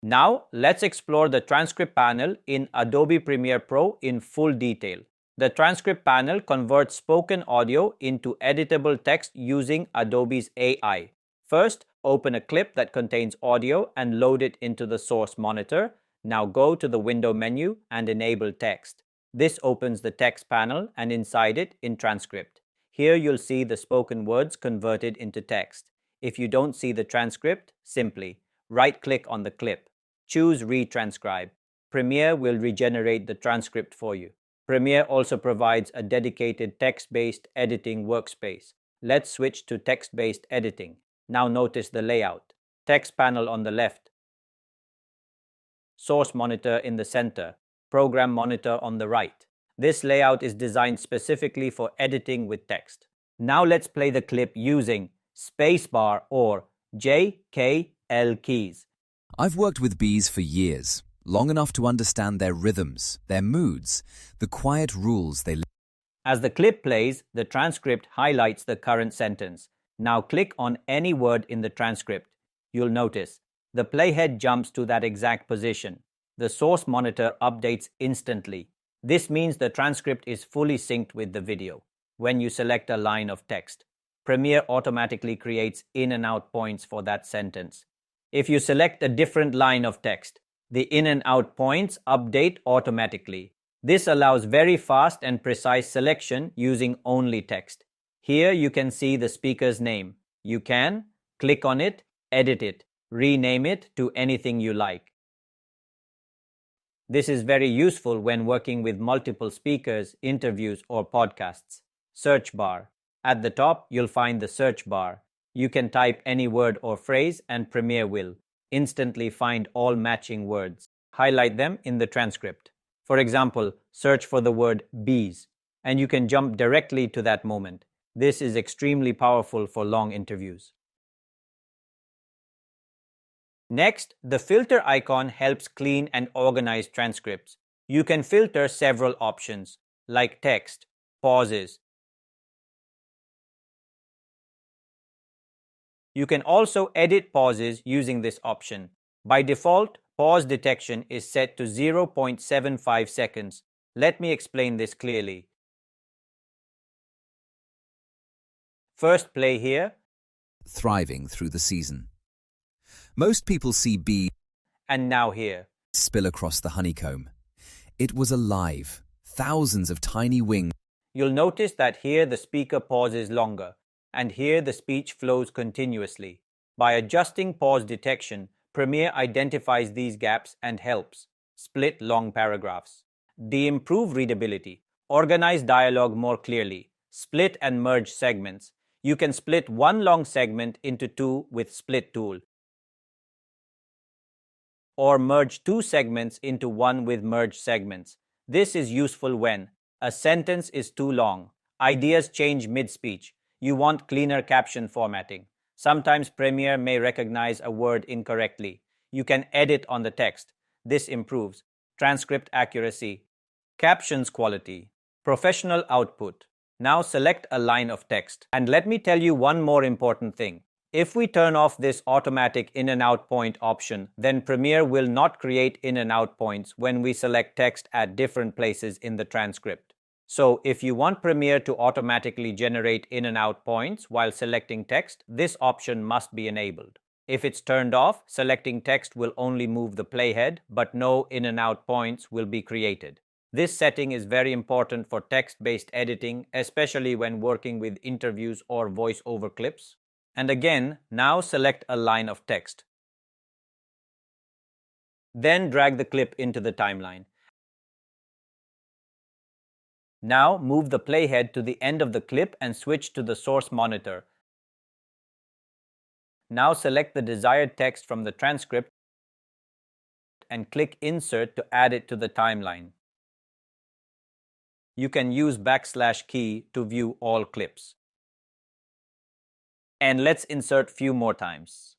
Now, let's explore the transcript panel in Adobe Premiere Pro in full detail. The transcript panel converts spoken audio into editable text using Adobe's AI. First, open a clip that contains audio and load it into the source monitor. Now go to the window menu and enable text. This opens the text panel and inside it in Transcript. Here you'll see the spoken words converted into text. If you don't see the transcript, simply right-click on the clip. Choose Retranscribe. Premiere will regenerate the transcript for you. Premiere also provides a dedicated text-based editing workspace. Let's switch to text-based editing. Now notice the layout. Text panel on the left. Source monitor in the center. Program monitor on the right. This layout is designed specifically for editing with text. Now let's play the clip using spacebar or JKL keys. I've worked with bees for years, long enough to understand their rhythms, their moods, the quiet rules they live. As the clip plays, the transcript highlights the current sentence. Now click on any word in the transcript. You'll notice the playhead jumps to that exact position. The source monitor updates instantly. This means the transcript is fully synced with the video. When you select a line of text, Premiere automatically creates in and out points for that sentence. If you select a different line of text, the in and out points update automatically. This allows very fast and precise selection using only text. Here you can see the speaker's name. You can click on it, edit it, rename it to anything you like. This is very useful when working with multiple speakers, interviews, or podcasts. Search bar. At the top, you'll find the search bar. You can type any word or phrase and Premiere will instantly find all matching words. Highlight them in the transcript. For example, search for the word bees, and you can jump directly to that moment. This is extremely powerful for long interviews. Next, the filter icon helps clean and organize transcripts. You can filter several options, like text, pauses. You can also edit pauses using this option. By default, pause detection is set to 0.75 seconds. Let me explain this clearly. First, play here. Thriving through the season. Most people see bees And now here. spill across the honeycomb. It was alive, thousands of tiny wings. You'll notice that here the speaker pauses longer, and here the speech flows continuously. By adjusting pause detection, Premiere identifies these gaps and helps split long paragraphs, improve readability, organize dialogue more clearly, split and merge segments. You can split one long segment into two with Split tool, or merge two segments into one with Merge segments. This is useful when a sentence is too long, ideas change mid-speech, you want cleaner caption formatting. Sometimes Premiere may recognize a word incorrectly. You can edit on the text. This improves transcript accuracy, captions quality, professional output. Now select a line of text. And let me tell you one more important thing. If we turn off this automatic in and out point option, then Premiere will not create in and out points when we select text at different places in the transcript. So if you want Premiere to automatically generate in and out points while selecting text, this option must be enabled. If it's turned off, selecting text will only move the playhead, but no in and out points will be created. This setting is very important for text-based editing, especially when working with interviews or voice-over clips. And again, now select a line of text. Then drag the clip into the timeline. Now move the playhead to the end of the clip and switch to the source monitor. Now select the desired text from the transcript and click Insert to add it to the timeline. You can use # key to view all clips. And let's insert few more times.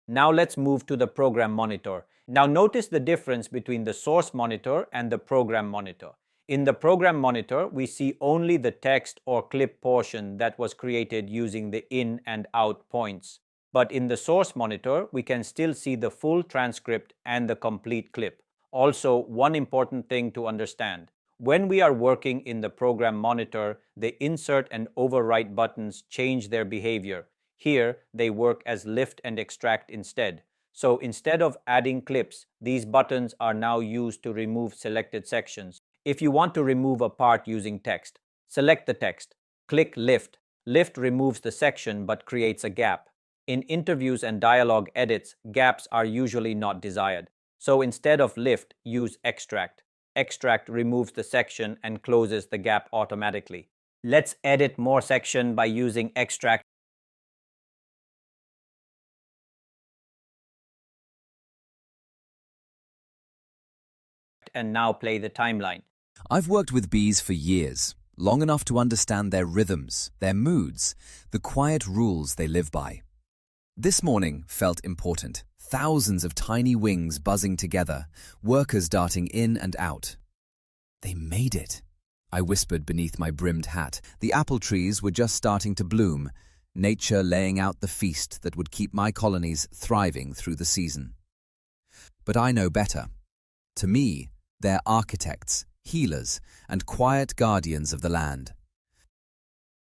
Now let's move to the program monitor. Now notice the difference between the source monitor and the program monitor. In the program monitor, we see only the text or clip portion that was created using the in and out points. But in the source monitor, we can still see the full transcript and the complete clip. Also, one important thing to understand. When we are working in the program monitor, the insert and overwrite buttons change their behavior. Here, they work as lift and extract instead. So instead of adding clips, these buttons are now used to remove selected sections. If you want to remove a part using text, select the text, click Lift. Lift removes the section but creates a gap. In interviews and dialogue edits, gaps are usually not desired. So instead of Lift, use Extract. Extract removes the section and closes the gap automatically. Let's edit more section by using Extract. And now play the timeline. I've worked with bees for years, long enough to understand their rhythms, their moods, the quiet rules they live by. This morning felt important. Thousands of tiny wings buzzing together, workers darting in and out. They made it, I whispered beneath my brimmed hat. The apple trees were just starting to bloom, nature laying out the feast that would keep my colonies thriving through the season. But I know better. To me, they're architects, healers, and quiet guardians of the land.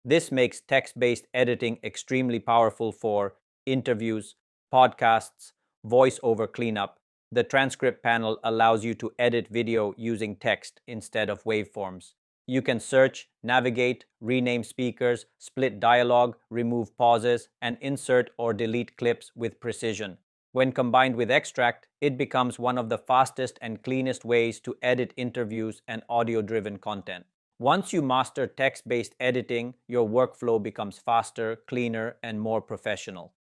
This makes text-based editing extremely powerful for interviews, podcasts, voice-over cleanup. The transcript panel allows you to edit video using text instead of waveforms. You can search, navigate, rename speakers, split dialogue, remove pauses, and insert or delete clips with precision. When combined with Extract, it becomes one of the fastest and cleanest ways to edit interviews and audio-driven content. Once you master text-based editing, your workflow becomes faster, cleaner, and more professional.